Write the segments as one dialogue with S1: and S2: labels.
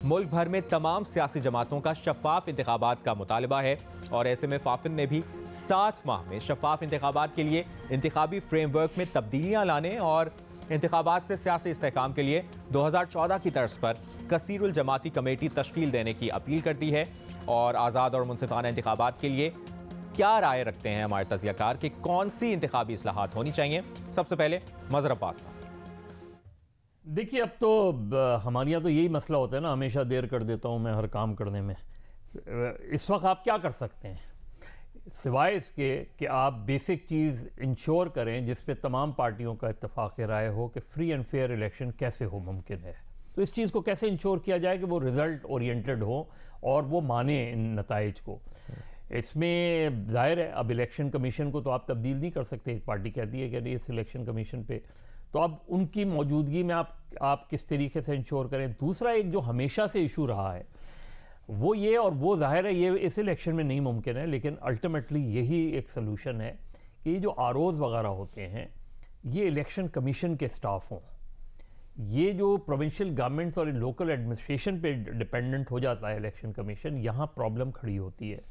S1: मुल्क भर में तमाम सियासी जमातों का शफाफ इंतखाबात का मुतालबा है और ऐसे में फाफिन ने भी 7 माह में शफाफ इंतखाबात के लिए इंतखाबी फ्रेमवर्क में तब्दीलियां लाने और इंतखाबात से सियासी इस्तेहकाम के लिए 2014 की तर्ज पर कसीरुल जमाती कमेटी तश्कील देने की अपील करती है। और आज़ाद और मुनसिफाना इंतखाबात के लिए क्या राय रखते हैं हमारे तजियाकार कि कौन सी इंतखाबी इस्लाहात होनी चाहिए? सबसे पहले मजहर अब्बास साहब।
S2: देखिए, अब तो हमारे यहाँ तो यही मसला होता है ना, हमेशा देर कर देता हूँ मैं हर काम करने में। इस वक्त आप क्या कर सकते हैं सिवाय इसके कि आप बेसिक चीज़ इंश्योर करें जिस पे तमाम पार्टियों का इत्तेफाक राय हो कि फ्री एंड फेयर इलेक्शन कैसे हो मुमकिन है। तो इस चीज़ को कैसे इंश्योर किया जाए कि वो रिज़ल्ट ओरिएंटेड हो और वो माने इन नताइज को। इसमें ज़ाहिर है अब इलेक्शन कमीशन को तो आप तब्दील नहीं कर सकते। एक पार्टी कहती है कि नहीं इस इलेक्शन कमीशन पे, तो अब उनकी मौजूदगी में आप किस तरीके से इंश्योर करें। दूसरा एक जो हमेशा से इशू रहा है वो ये, और वो जाहिर है ये इस इलेक्शन में नहीं मुमकिन है, लेकिन अल्टीमेटली यही एक सलूशन है कि ये जो आरओज़ वगैरह होते हैं ये इलेक्शन कमीशन के स्टाफ हों। ये जो प्रोविंशियल गवर्नमेंट्स और लोकल एडमिनिस्ट्रेशन पे डिपेंडेंट हो जाता है इलेक्शन कमीशन, यहाँ प्रॉब्लम खड़ी होती है।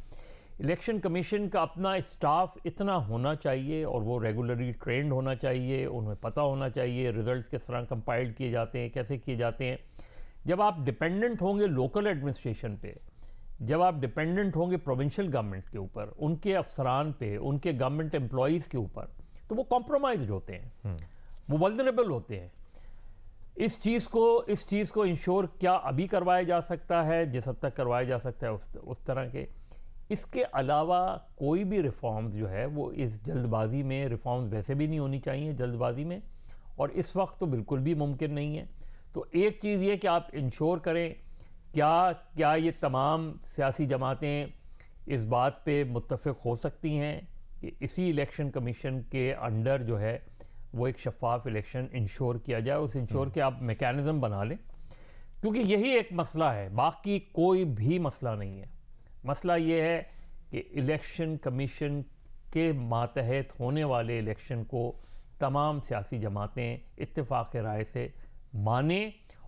S2: इलेक्शन कमीशन का अपना स्टाफ इतना होना चाहिए और वो रेगुलरली ट्रेंड होना चाहिए, उन्हें पता होना चाहिए रिजल्ट्स किस तरह कंपाइल किए जाते हैं, कैसे किए जाते हैं। जब आप डिपेंडेंट होंगे लोकल एडमिनिस्ट्रेशन पे, जब आप डिपेंडेंट होंगे प्रोविंशियल गवर्नमेंट के ऊपर, उनके अफसरान पे, उनके गवर्नमेंट एम्प्लॉयज़ के ऊपर, तो वो कॉम्प्रोमाइज्ड होते हैं, वो वल्नरेबल होते हैं। इस चीज़ को इंश्योर क्या अभी करवाया जा सकता है, जिस हद तक करवाया जा सकता है उस तरह के। इसके अलावा कोई भी रिफॉर्म्स जो है वो इस जल्दबाजी में, रिफॉर्म्स वैसे भी नहीं होनी चाहिए जल्दबाजी में, और इस वक्त तो बिल्कुल भी मुमकिन नहीं है। तो एक चीज़ ये कि आप इंश्योर करें क्या ये तमाम सियासी जमातें इस बात पे मुत्तफ़िक़ हो सकती हैं कि इसी इलेक्शन कमीशन के अंडर जो है वो एक शफाफ इलेक्शन इंश्योर किया जाए। उस इंश्योर के आप मैकेनिज़्म बना लें, क्योंकि यही एक मसला है, बाकी कोई भी मसला नहीं है। मसला ये है कि इलेक्शन कमीशन के मातहत होने वाले इलेक्शन को तमाम सियासी जमातें इत्तेफाक राय से माने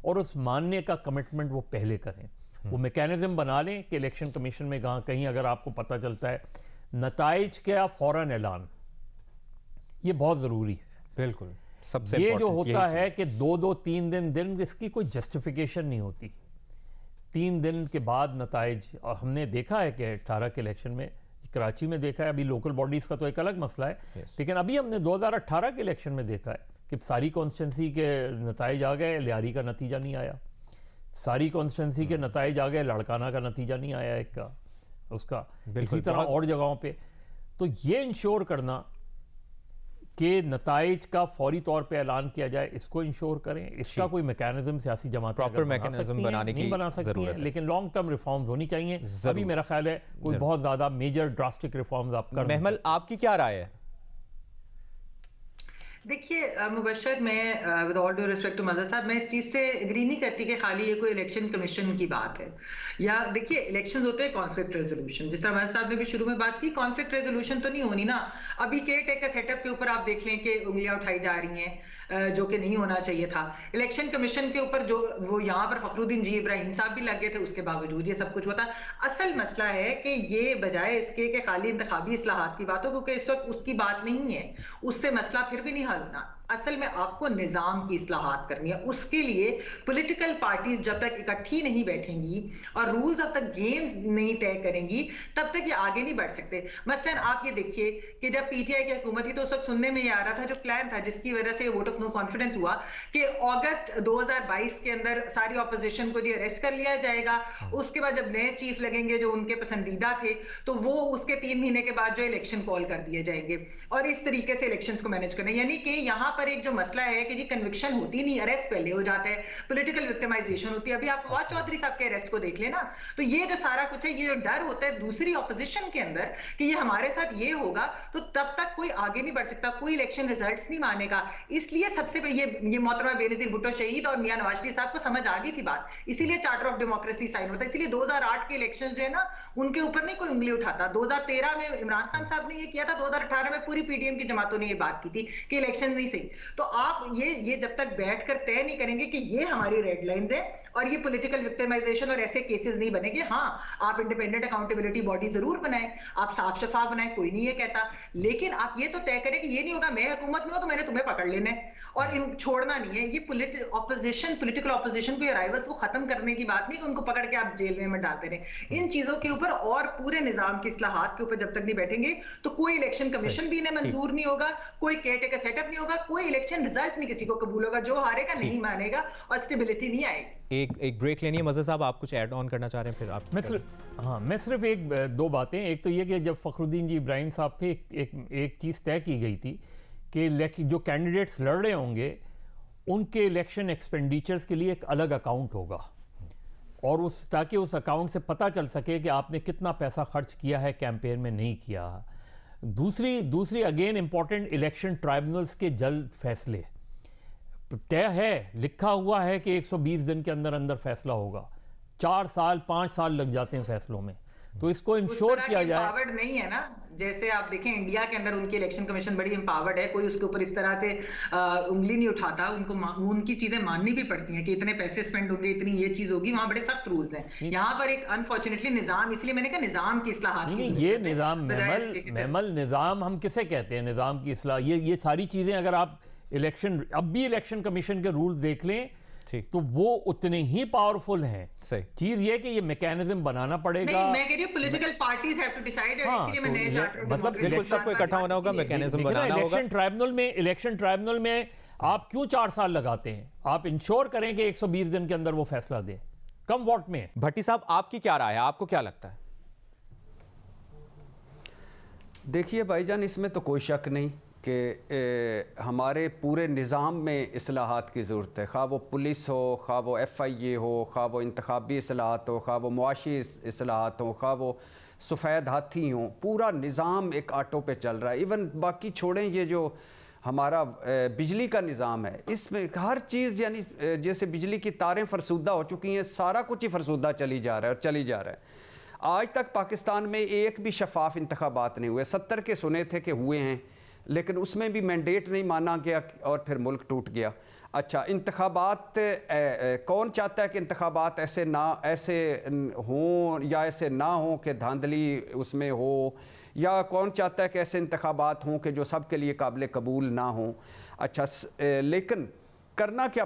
S2: और उस मानने का कमिटमेंट वो पहले करें। वो मैकेनिज़्म बना लें कि इलेक्शन कमीशन में कहीं अगर आपको पता चलता है नताइज का फ़ौरन ऐलान, ये बहुत ज़रूरी है।
S1: बिल्कुल, सबसे
S2: ये जो होता है कि 2-2, 3 दिन इसकी कोई जस्टिफिकेशन नहीं होती। 3 दिन के बाद नताइज, और हमने देखा है कि 18 के इलेक्शन में कराची में देखा है, अभी लोकल बॉडीज़ का तो एक अलग मसला है, लेकिन अभी हमने 2018 के इलेक्शन में देखा है कि सारी कॉन्स्टिट्यूंसी के नताइज आ गए, लियारी का नतीजा नहीं आया। सारी कॉन्स्टिट्यूंसी के नताइज आ गए, लड़काना का नतीजा नहीं आया एक का उसका। इसी तरह और जगहों पे। तो ये इंश्योर करना कि नताइज का फौरी तौर पे ऐलान किया जाए, इसको इंश्योर करें। इसका कोई मैकेनिज्म सियासी जमात
S1: प्रॉपर मैकेनिज्म बनाने की
S2: बना सकती है, लेकिन लॉन्ग टर्म रिफॉर्म्स होनी चाहिए। अभी मेरा ख्याल है कोई बहुत ज्यादा मेजर ड्रास्टिक रिफॉर्म्स आप कर।
S1: महमल, आपकी क्या राय है?
S3: देखिए मुबशर, मैं with all due respect to मदर साहब, मैं इस चीज़ से एग्री नहीं करती कि खाली ये कोई इलेक्शन कमीशन की बात है। या देखिए, इलेक्शंस होते हैं कॉन्फ्लिक्ट रेजोल्यूशन, जिस तरह मदर साहब ने भी शुरू में बात की, कॉन्फ्लिक्ट रेजोल्यूशन तो नहीं होनी ना। अभी केयर टेकर सेटअप के ऊपर आप देख लें कि उंगलियां उठाई जा रही हैं, जो कि नहीं होना चाहिए था। इलेक्शन कमीशन के ऊपर जो वो यहाँ पर फखरुद्दीन जी इब्राहिम साहब भी लग गए थे, उसके बावजूद ये सब कुछ होता। असल मसला है कि ये बजाय इसके कि खाली इंतखाबी इस्लाहात की बात हो, क्योंकि इस वक्त उसकी बात नहीं है, उससे मसला फिर भी नहीं हल होना। असल में आपको निजाम की इस्लाहात करनी है। उसके लिए पॉलिटिकल पार्टीज जब तक इकट्ठी नहीं बैठेंगी और रूल्स जब तक गेम्स नहीं तय करेंगी, तब तक ये आगे नहीं बढ़ सकते। मसलन आप ये देखिए कि जब पीटीआई की हुकूमत थी तो उस वक्त सुनने में ये आ रहा था, जो प्लान था जिसकी वजह से वोट ऑफ नो कॉन्फिडेंस हुआ, कि अगस्त 2022 के अंदर सारी ऑपोजिशन को जी अरेस्ट कर लिया जाएगा। उसके बाद जब नए चीफ लगेंगे जो उनके पसंदीदा थे, तो वो उसके 3 महीने के बाद जो इलेक्शन कॉल कर दिए जाएंगे, और इस तरीके से इलेक्शंस को मैनेज करना। यानी कि यहाँ पर एक जो मसला है कि जी कन्विक्शन होती नहीं, अरेस्ट पहले हो जाता है, पॉलिटिकल विक्टिमाइजेशन होती है। अभी आप फवाद चौधरी साहब के अरेस्ट को देख लेना, तो ये जो सारा कुछ है, ये जो डर होता है दूसरी ऑपोजिशन के अंदर कि ये हमारे साथ ये होगा, तो तब तक कोई आगे नहीं बढ़ सकता, कोई इलेक्शन रिजल्ट्स नहीं मानेगा। इसलिए सबसे पहले ये मोहतरमा बेनजीर भुट्टो शहीद और मियां नवाज शरीफ साहब को समझ आ गई थी बात, इसीलिए चार्टर ऑफ डेमोक्रेसी साइन होता है। इसलिए 2008 के इलेक्शन जो है ना, उनके ऊपर नहीं कोई उंगली उठाता। 2013 में इमरान खान साहब ने ये किया था, 2018 में पूरी पीडीएम की जमातों ने ये बात की थी कि इलेक्शन नहीं सही। तो आप ये जब तक बैठकर तय नहीं करेंगे कि ये हमारी रेड लाइंस है और ये पॉलिटिकल विक्टिमाइजेशन और ऐसे केसेस नहीं बनेंगे। हाँ, आप इंडिपेंडेंट अकाउंटेबिलिटी बॉडी जरूर बनाएं, आप साफ शफाफ बनाएं, कोई नहीं ये कहता, लेकिन आप ये तो तय करें कि ये नहीं होगा मैं हुकूमत में हूं तो मैंने तुम्हें पकड़ लेना है और इन छोड़ना नहीं है। ये पॉलिटिकल ऑपोजिशन को, राइवल्स को खत्म करने की बात नहीं कि उनको पकड़ के आप जेल में डालते रहे। इन चीजों के ऊपर और पूरे निजाम की इस्लाहात के ऊपर जब तक नहीं बैठेंगे तो कोई इलेक्शन कमीशन भी इन्हें मंजूर नहीं होगा, कोई केयरटेकर सेटअप नहीं होगा, कोई इलेक्शन रिजल्ट नहीं किसी को कबूल होगा, जो हारेगा नहीं मानेगा और स्टेबिलिटी नहीं आएगी।
S1: एक ब्रेक लेनी है। मज़हर साहब, आप कुछ ऐड ऑन करना चाह रहे हैं? फिर आप
S2: मैं सिर्फ एक दो बातें। एक तो ये कि जब फखरुद्दीन जी इब्राहिम साहब थे, एक चीज़ तय की गई थी कि जो कैंडिडेट्स लड़ रहे होंगे उनके इलेक्शन एक्सपेंडिचर्स के लिए एक अलग अकाउंट होगा, और ताकि उस अकाउंट से पता चल सके कि आपने कितना पैसा खर्च किया है, कैंपेन में नहीं किया। दूसरी अगेन इंपॉर्टेंट, इलेक्शन ट्राइब्यूनल्स के जल्द फैसले तय है, लिखा हुआ है कि 120 दिन के अंदर अंदर फैसला होगा। 4 साल 5 साल लग जाते हैं फैसलों में, तो इसको इंश्योर किया जाए।
S3: एम्पावर्ड नहीं है ना, जैसे आप देखें इंडिया के अंदर उनकी इलेक्शन कमीशन बड़ी एम्पावर्ड है, कोई उसके ऊपर इस तरह से उंगली नहीं उठाता। उनकी चीजें माननी भी पड़ती हैं कि इतने पैसे स्पेंड होंगे, इतनी ये चीज होगी, वहां बड़े सख्त रूल्स हैं। यहाँ पर एक अनफॉर्चुनेटली निजाम, इसलिए मैंने कहा निजाम की इस्लाहात
S2: नहीं, ये निजाम महमल निजाम हम किसे कहते हैं? निजाम की इस्लाह, ये सारी चीजें अगर आप अब भी इलेक्शन कमीशन के रूल देख लें तो वो उतने ही पावरफुल हैं।
S1: सही
S2: चीज ये कि ये मैकेनिज्म बनाना पड़ेगा।
S3: नहीं, मैं कह रही हूं political parties have to decide, इसलिए मैं नए चार्टर
S1: मतलब सबको इकट्ठा होना होगा, मैकेनिज्म बनाना होगा।
S2: इलेक्शन ट्राइब्यूनल में आप क्यों 4 साल लगाते हैं? आप इंश्योर करें कि 120 दिन के अंदर वो फैसला दे, कम वोट में।
S1: भट्टी साहब, आपकी क्या राय है? आपको क्या लगता है?
S4: देखिए भाईजान, इसमें तो कोई शक नहीं कि हमारे पूरे निज़ाम में इस्लाहात की ज़रूरत है। खा वो पुलिस हो, खा वो FIA हो, खा वो इंतखाबी इस्लाहात हो, खा वो मुआशी इस्लाहात हो, खा वो सफ़ेद हाथी हो, पूरा निज़ाम एक आटो पे चल रहा है। इवन बाकी छोड़ें, ये जो हमारा बिजली का निज़ाम है, इसमें हर चीज़, यानी जैसे बिजली की तारें फरसूदा हो चुकी हैं, सारा कुछ ही फरसूदा चली जा रहा है और चली जा रहा है। आज तक पाकिस्तान में एक भी शफाफ इंतखाबात नहीं हुए। 70 के सुने थे कि हुए हैं, लेकिन उसमें भी मैंडेट नहीं माना गया और फिर मुल्क टूट गया। अच्छा, इंतखाबात कौन चाहता है कि इंतखाबात ऐसे हों या ऐसे ना हों कि धांधली उसमें हो, या कौन चाहता है कि ऐसे इंतखाबात हों कि जो सबके लिए काबिल कबूल ना हों? अच्छा, लेकिन करना क्या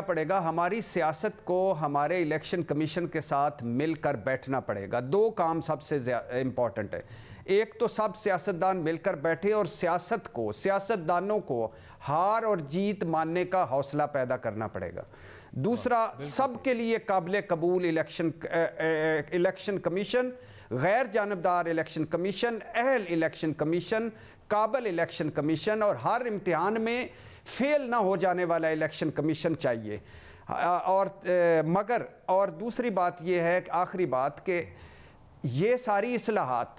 S4: पड़ेगा? हमारी सियासत को हमारे इलेक्शन कमीशन के साथ मिलकर बैठना पड़ेगा। 2 काम सबसे इम्पॉर्टेंट है। एक तो सब सियासतदान मिलकर बैठे और सियासतदानों को हार और जीत मानने का हौसला पैदा करना पड़ेगा। दूसरा, सबके लिए काबिल कबूल इलेक्शन कमीशन, गैर जानबदार इलेक्शन कमीशन, अहल इलेक्शन कमीशन, काबिल इलेक्शन कमीशन और हर इम्तिहान में फेल ना हो जाने वाला इलेक्शन कमीशन चाहिए। और दूसरी बात यह है, आखिरी बात, कि ये सारी इस्लाहात,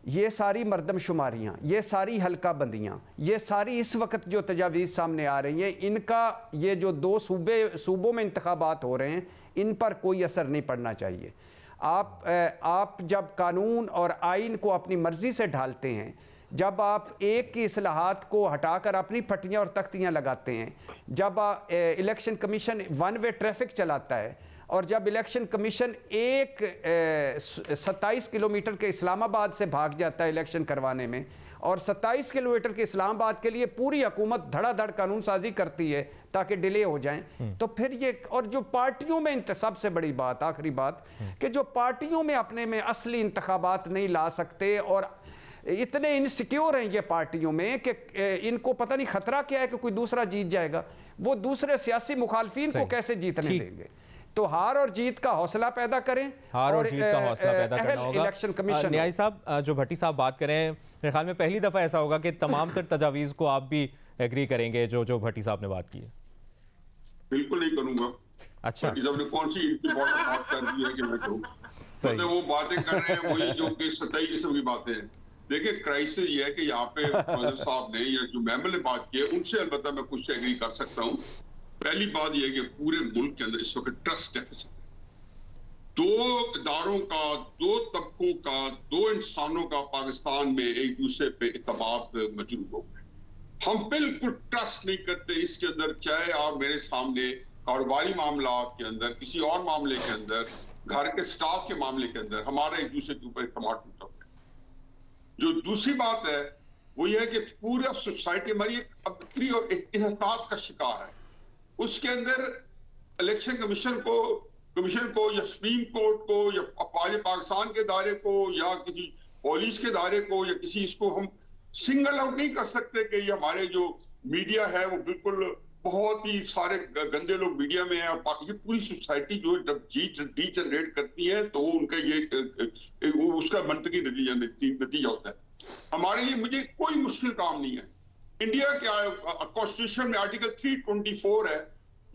S4: ये सारी मरदमशुमारियाँ, ये सारी हल्का बंदियाँ, ये सारी इस वक्त जो तजावीज़ सामने आ रही हैं, इनका ये जो 2 सूबों में इंतखाबात हो रहे हैं, इन पर कोई असर नहीं पड़ना चाहिए। आप जब कानून और आइन को अपनी मर्ज़ी से ढालते हैं, जब आप एक की इस्लाहात को हटाकर अपनी फटियाँ और तख्तियाँ लगाते हैं, जब इलेक्शन कमीशन 1 वे ट्रैफिक चलाता है, और जब इलेक्शन कमीशन 27 किलोमीटर के इस्लामाबाद से भाग जाता है इलेक्शन करवाने में, और 27 किलोमीटर के इस्लामाबाद के लिए पूरी हुकूमत धड़ाधड़ कानून साजी करती है ताकि डिले हो जाएं, तो फिर ये, और जो पार्टियों में सबसे बड़ी बात, आखिरी बात, कि जो पार्टियों में अपने में असली इंतखाबात नहीं ला सकते और इतने इनसिक्योर हैं ये पार्टियों में कि इनको पता नहीं खतरा क्या है कि कोई दूसरा जीत जाएगा, वो दूसरे सियासी मुखालफिन को कैसे जीतने देंगे? तो हार और जीत का हौसला पैदा करें,
S1: हार और जीत का हौसला पैदा करना होगा।
S4: इलेक्शन कमीशन
S1: न्यायी साहब, जो भट्टी साहब बात करें, मेरे ख्याल में पहली दफा ऐसा होगा कि तमाम तर तजावीज़ को आप भी एग्री करेंगे जो भट्टी साहब ने बात की है।
S5: बिल्कुल नहीं करूंगा।
S1: अच्छा,
S5: ने कौन सी बात कर दी है कि मैं कहूं? मतलब वो बातें कर रहे हैं वही जो कि सतही किस्म की बातें हैं। देखिए, क्राइसिस ये है कि यहाँ पे साहब ने या जो महमल ने बात की है, उनसे अलबत्ता मैं कुछ एग्री कर सकता हूँ। पहली बात यह है कि पूरे मुल्क के अंदर इस वक्त ट्रस्ट डेफिसिट है। 2 इदारों का, 2 तबकों का, 2 इंसानों का पाकिस्तान में एक दूसरे पे इत्तेमाद मजरूह हो गए। हम बिल्कुल ट्रस्ट नहीं करते इसके अंदर। चाहे आप मेरे सामने कारोबारी मामला के अंदर, किसी और मामले के अंदर, घर के स्टाफ के मामले के अंदर हमारा एक दूसरे के ऊपर इत्मीनान टूटा है। जो दूसरी बात है वो ये है कि पूरा सोसाइटी हमारी अबतरी और इन्हतात का शिकार है। उसके अंदर इलेक्शन कमीशन को या सुप्रीम कोर्ट को या अफवाज पाकिस्तान के दायरे को या किसी पुलिस के दायरे को या किसी इसको हम सिंगल आउट नहीं कर सकते कि ये हमारे जो मीडिया है वो बिल्कुल बहुत ही सारे गंदे लोग मीडिया में हैं और बाकी पूरी सोसाइटी जो है जब डी जनरेट करती है तो उनका ये उसका मंतकी नतीजा होता है। हमारे लिए मुझे कोई मुश्किल काम नहीं है। इंडिया के कॉन्स्टिट्यूशन में आर्टिकल 324 है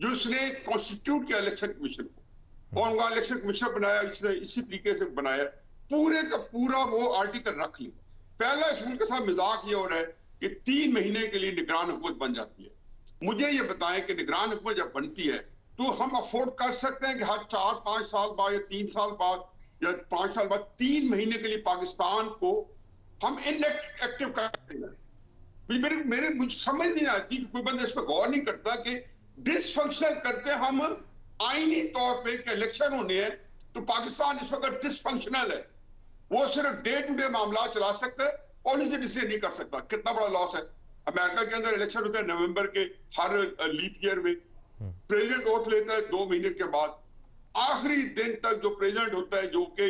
S5: जो उसने कॉन्स्टिट्यूट किया इलेक्शन कमीशन को और उनका इलेक्शन कमीशन बनाया, इसने इसी तरीके से बनाया, पूरे का पूरा वो आर्टिकल रख लिया। पहला इस मुल्क के साथ मजाक ये हो रहा है कि 3 महीने के लिए निगरान हुकूमत बन जाती है। मुझे ये बताएं कि निगरान हुकूमत जब बनती है तो हम अफोर्ड कर सकते हैं कि हर 4-5 साल बाद या 3 साल बाद या 5 साल बाद 3 महीने के लिए पाकिस्तान को हम इनएक्टिव कर सकते हैं। मेरे मुझे समझ नहीं आती कि कोई बंदा इस पर गौर नहीं करता कि डिसफंक्शनल करते हम आईनी तौर पे कि इलेक्शन होने हैं तो पाकिस्तान इस वक्त डिसफंक्शनल है। वो सिर्फ डे टू डे मामला चला सकता है, पॉलिसी डिसीजन नहीं कर सकता। कितना बड़ा लॉस है। अमेरिका के अंदर इलेक्शन होता है नवंबर के हर लीप ईयर में। प्रेसिडेंट ओथ लेता है 2 महीने के बाद, आखिरी दिन तक जो प्रेसिडेंट होता है जो कि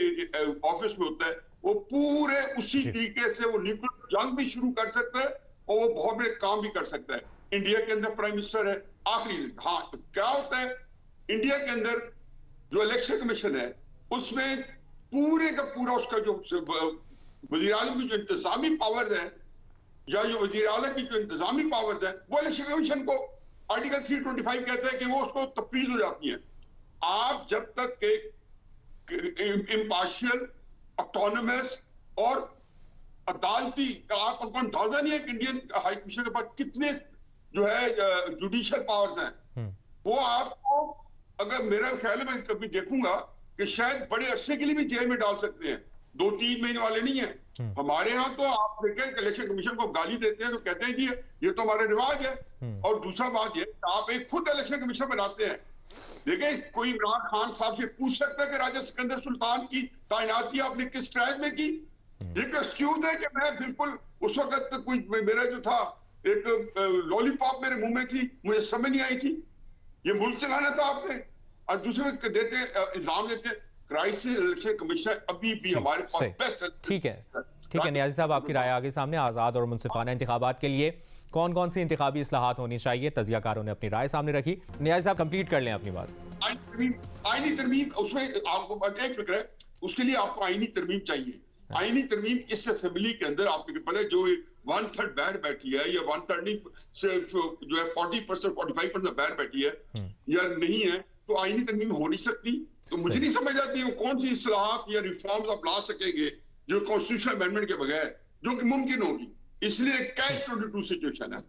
S5: ऑफिस में होता है वो पूरे उसी तरीके से वो न्यूक्लियर जंग भी शुरू कर सकता है और वो बहुत बड़े काम भी कर सकता है। इंडिया के अंदर प्राइम मिनिस्टर है आखिरी, हाँ तो क्या होता है इंडिया के अंदर जो इलेक्शन कमीशन है उसमें पूरे का पूरा उसका जो वजीर आजम की जो इंतजामी पावर है या जो वजीर आला की जो इंतजामी पावर है वो इलेक्शन कमीशन को आर्टिकल 325 कहता है कि वो उसको तफवीज हो जाती है। आप जब तक एक इम्पार्शियल, ऑटोनमस और अदालती, आपको अंदाजा नहीं है कि इंडियन हाई कमीशन के पास कितने जो है जुडिशियल पावर्स हैं। वो आपको, अगर मेरा ख्याल है मैं कभी देखूंगा कि शायद बड़े अरसे के लिए भी जेल में डाल सकते हैं, 2-3 महीने वाले नहीं है। हमारे यहाँ तो आप देखें इलेक्शन कमीशन को गाली देते हैं तो कहते हैं कि ये तो हमारा रिवाज है। और दूसरा बात ये आप एक खुद इलेक्शन कमीशन बनाते हैं। देखें कोई इमरान खान साहब से पूछ सकता है कि राजा सिकंदर सुल्तान की तैनाती आपने किस ट्रायल में की। एक एक्सक्यूज है कि मैं बिल्कुल उस वक्त कोई मेरा जो था एक लॉलीपॉप मेरे मुंह में थी, मुझे समझ नहीं आई थी, ये मुल्क चलाना था आपने। और दूसरे देते इल्जाम देते क्राइसिस इलेक्शन कमीशन अभी भी हमारे पास बेस्ट है।
S1: ठीक है नियाज़ी साहब, आपकी राय आगे सामने। आज़ाद और मुनसिफाना इंतखाबात के लिए कौन कौन सी इंतखाबी इस्लाहात होनी चाहिए, तजियाकारों ने अपनी राय सामने रखी। नियाज़ी साहब कंप्लीट कर लें अपनी बात।
S5: आईनी तरमीम, उसमें आपको एक फिक्र है, उसके लिए आपको आईनी तरमीम चाहिए। आईनी तरमीम इस असेंबली के अंदर आपको पता है जो 1/3 बैठ बैठी है या 1/3 नहीं जो है 40% 45% बैठ बैठी है या नहीं है, तो आईनी तरमीम हो नहीं सकती। तो मुझे नहीं समझ आती वो कौन सी इस्लाहात या रिफॉर्म्स आप ला सकेंगे जो कॉन्स्टिट्यूशनल अमेंडमेंट के बगैर, जो कि मुमकिन होगी। इसलिए कैच 22 सिचुएशन है।